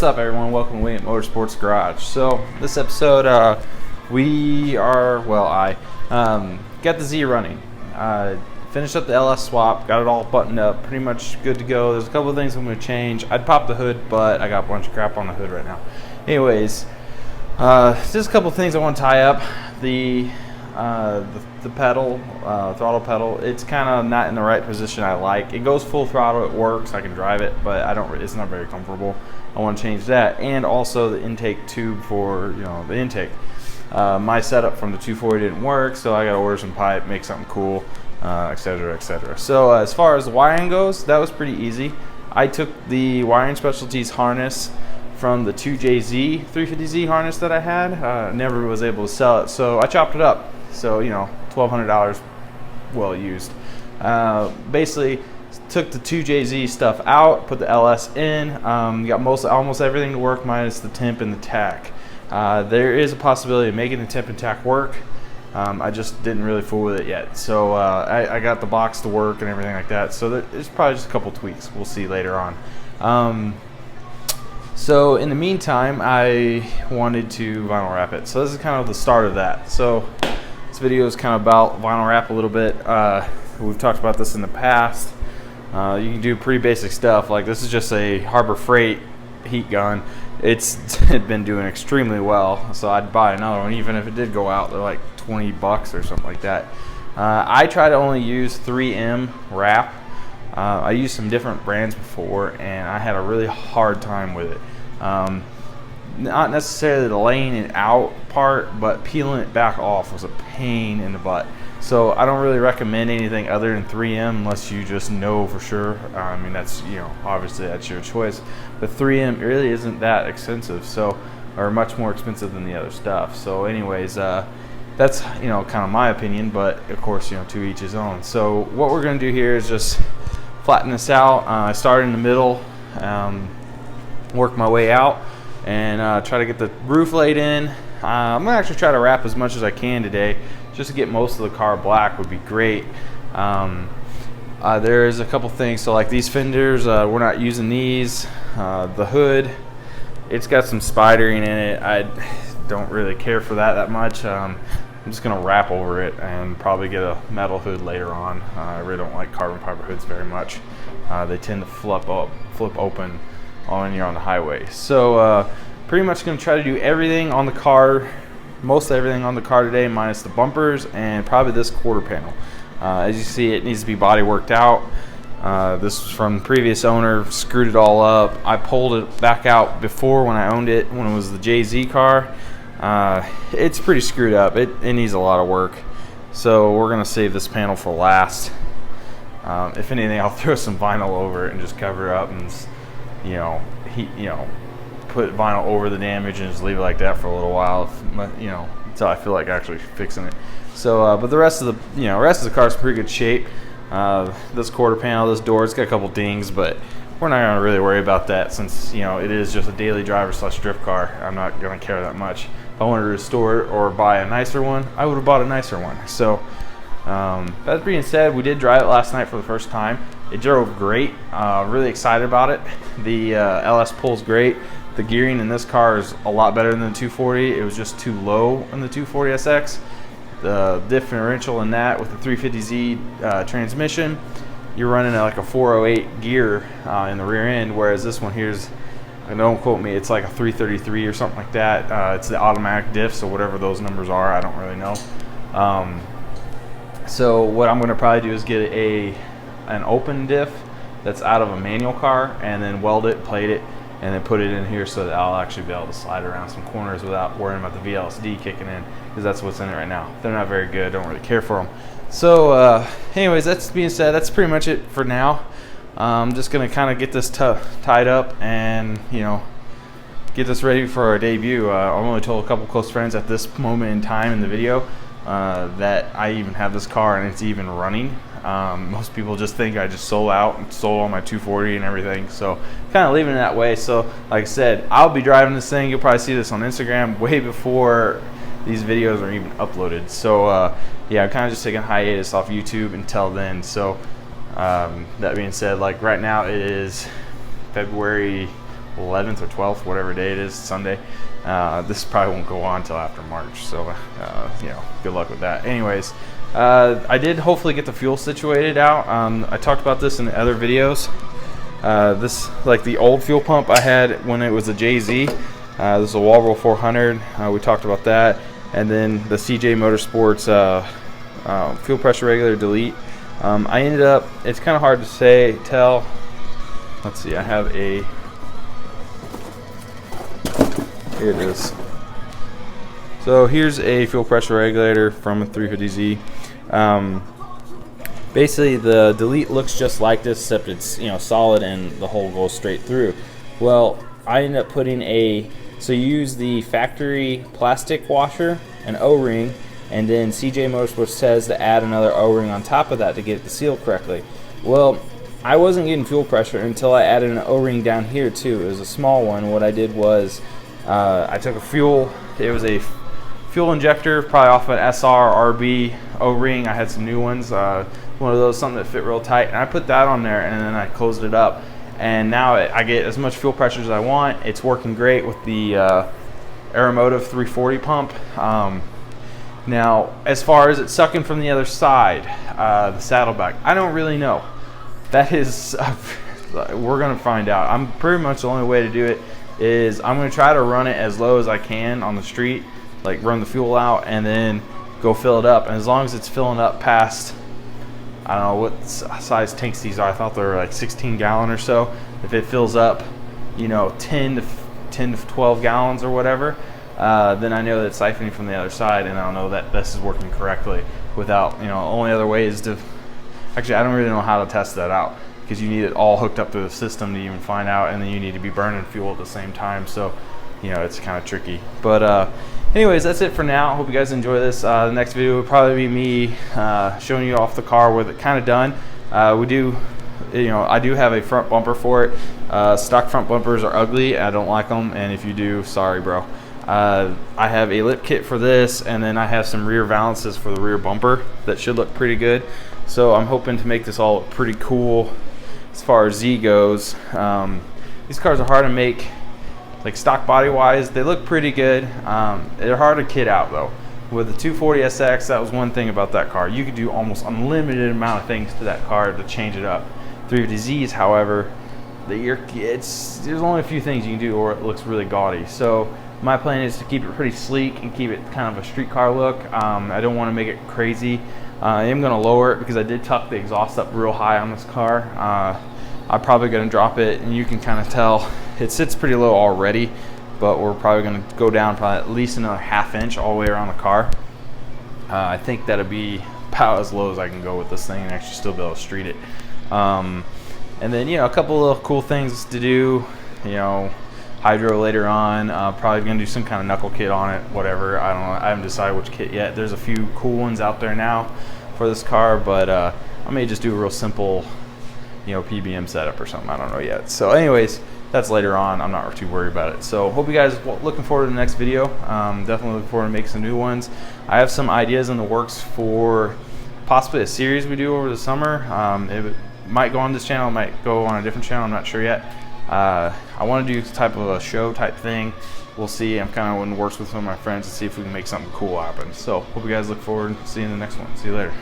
What's up, everyone? Welcome to William Motorsports Garage. So this episode, I got the Z running. Finished up the LS swap, got it all buttoned up, pretty much good to go. There's a couple of things I'm going to change. I'd pop the hood, but I got a bunch of crap on the hood right now. Anyways, just a couple of things I want to tie up. The pedal, throttle pedal, it's kind of not in the right position I like. It goes full throttle, it works, I can drive it, but it's not very comfortable. I want to change that, and also the intake tube for the intake. My setup from the 240 didn't work, so I got to order some pipe, make something cool, etc., etc. So as far as the wiring goes, that was pretty easy. I took the Wiring Specialties harness from the 2JZ 350Z harness that I had. Never was able to sell it, so I chopped it up. So $1,200 well used. Basically took the 2JZ stuff out, put the LS in, got almost everything to work minus the temp and the tack. There is a possibility of making the temp and tack work. I just didn't really fool with it yet. So I got the box to work and everything like that. So there's probably just a couple tweaks. We'll see later on. So in the meantime, I wanted to vinyl wrap it. So this is kind of the start of that. So this video is kind of about vinyl wrap a little bit. We've talked about this in the past. You can do pretty basic stuff. Like this is just a Harbor Freight heat gun. It's been doing extremely well, so I'd buy another one even if it did go out. They're like 20 bucks or something like that. I try to only use 3M wrap. I used some different brands before and I had a really hard time with it. Not necessarily the laying it out part, but peeling it back off was a pain in the butt. So I don't really recommend anything other than 3M unless you just know for sure. I mean, that's obviously that's your choice, but 3M really isn't that expensive, or much more expensive than the other stuff. So anyways, that's kind of my opinion, but of course to each his own. So what we're going to do here is just flatten this out. I started in the middle, work my way out, and try to get the roof laid in. I'm gonna actually try to wrap as much as I can today, just to get most of the car black would be great. There's a couple things. So like these fenders, we're not using these. The hood, it's got some spidering in it. I don't really care for that much. I'm just gonna wrap over it and probably get a metal hood later on. I really don't like carbon fiber hoods very much. They tend to flip open when you're on the highway. So pretty much going to try to do everything on the car, most everything on the car today minus the bumpers and probably this quarter panel. As you see, it needs to be body worked out. This was from the previous owner, screwed it all up. I pulled it back out before when I owned it, when it was the JZ car. It's pretty screwed up. It needs a lot of work. So we're going to save this panel for last. If anything, I'll throw some vinyl over it and just cover it up and put vinyl over the damage and just leave it like that for a little while, until I feel like actually fixing it. So, but the rest of the car is in pretty good shape. This quarter panel, this door, it's got a couple dings, but we're not gonna really worry about that since it is just a daily driver / drift car. I'm not gonna care that much. If I wanted to restore it or buy a nicer one, I would have bought a nicer one. So, that being said, we did drive it last night for the first time. It drove great. Really excited about it. The LS pulls great. The gearing in this car is a lot better than the 240. It was just too low in the 240SX. The differential in that with the 350Z transmission, you're running at like a 408 gear in the rear end, whereas this one here's, don't quote me, it's like a 333 or something like that. It's the automatic diff, so whatever those numbers are, I don't really know. So what I'm going to probably do is get an open diff that's out of a manual car and then weld it, plate it, and then put it in here so that I'll actually be able to slide around some corners without worrying about the VLSD kicking in, because that's what's in it right now. They're not very good. Don't really care for them. So anyways, that's being said, that's pretty much it for now. I'm just going to kind of get this tied up and get this ready for our debut. I've only told a couple close friends at this moment in time in the video that I even have this car and it's even running. Most people just think I just sold out and sold all my 240 and everything, so kind of leaving it that way. So like I said, I'll be driving this thing. You'll probably see this on Instagram way before these videos are even uploaded. So yeah, I'm kind of just taking hiatus off YouTube until then. So that being said, like right now it is February 11th or 12th, whatever day it is, Sunday. This probably won't go on until after March, so you know, good luck with that. Anyways, I did hopefully get the fuel situated out. I talked about this in the other videos. This, like the old fuel pump I had when it was a JZ. This is a Walbro 400. We talked about that, and then the CJ Motorsports fuel pressure regulator delete. I ended up, it's kind of hard to tell. Let's see, I have a, here it is. So here's a fuel pressure regulator from a 350Z. Basically the delete looks just like this, except it's, you know, solid and the hole goes straight through. Well, I ended up putting so you use the factory plastic washer, an O-ring, and then CJ Motorsports says to add another O-ring on top of that to get it to seal correctly. Well, I wasn't getting fuel pressure until I added an O-ring down here too. It was a small one. What I did was I took it was a fuel injector, probably off an SR RB O-ring. I had some new ones, one of those, something that fit real tight, and I put that on there, and then I closed it up, and now I get as much fuel pressure as I want. It's working great with the Aeromotive 340 pump. Now, as far as it sucking from the other side, the saddleback, I don't really know. That is, we're gonna find out. I'm pretty much the only way to do it is I'm gonna try to run it as low as I can on the street, like run the fuel out and then go fill it up. And as long as it's filling up past, I don't know what size tanks these are. I thought they were like 16 gallon or so. If it fills up, you know, 10 to 12 gallons or whatever, then I know that it's siphoning from the other side, and I'll know that this is working correctly without, you know, only other way is to, actually I don't really know how to test that out, because you need it all hooked up to the system to even find out, and then you need to be burning fuel at the same time, so, you know, it's kind of tricky. But anyways, that's it for now. Hope you guys enjoy this. The next video will probably be me showing you off the car with it kind of done. We do, you know, I do have a front bumper for it. Stock front bumpers are ugly. I don't like them, and if you do, sorry, bro. I have a lip kit for this, and then I have some rear valances for the rear bumper that should look pretty good. So I'm hoping to make this all look pretty cool as far as Z goes. These cars are hard to make, like stock body wise. They look pretty good. They're hard to kit out though. With the 240SX, that was one thing about that car. You could do almost unlimited amount of things to that car to change it up. 350Zs, however, there's only a few things you can do or it looks really gaudy. So my plan is to keep it pretty sleek and keep it kind of a street car look. I don't want to make it crazy. I am going to lower it because I did tuck the exhaust up real high on this car. I'm probably going to drop it, and you can kind of tell it sits pretty low already, but we're probably going to go down probably at least another ½ inch all the way around the car. I think that'll be about as low as I can go with this thing and actually still be able to street it. And then, you know, a couple of cool things to do, you know, hydro later on, probably gonna do some kind of knuckle kit on it, whatever, I don't know, I haven't decided which kit yet. There's a few cool ones out there now for this car, but I may just do a real simple, you know, PBM setup or something, I don't know yet. So anyways, that's later on, I'm not too worried about it. So hope you guys looking forward to the next video. Definitely looking forward to making some new ones. I have some ideas in the works for possibly a series we do over the summer. It might go on this channel, it might go on a different channel, I'm not sure yet. I want to do type of a show type thing. We'll see. I'm kind of in the works with some of my friends to see if we can make something cool happen. So hope you guys look forward to seeing the next one. See you later.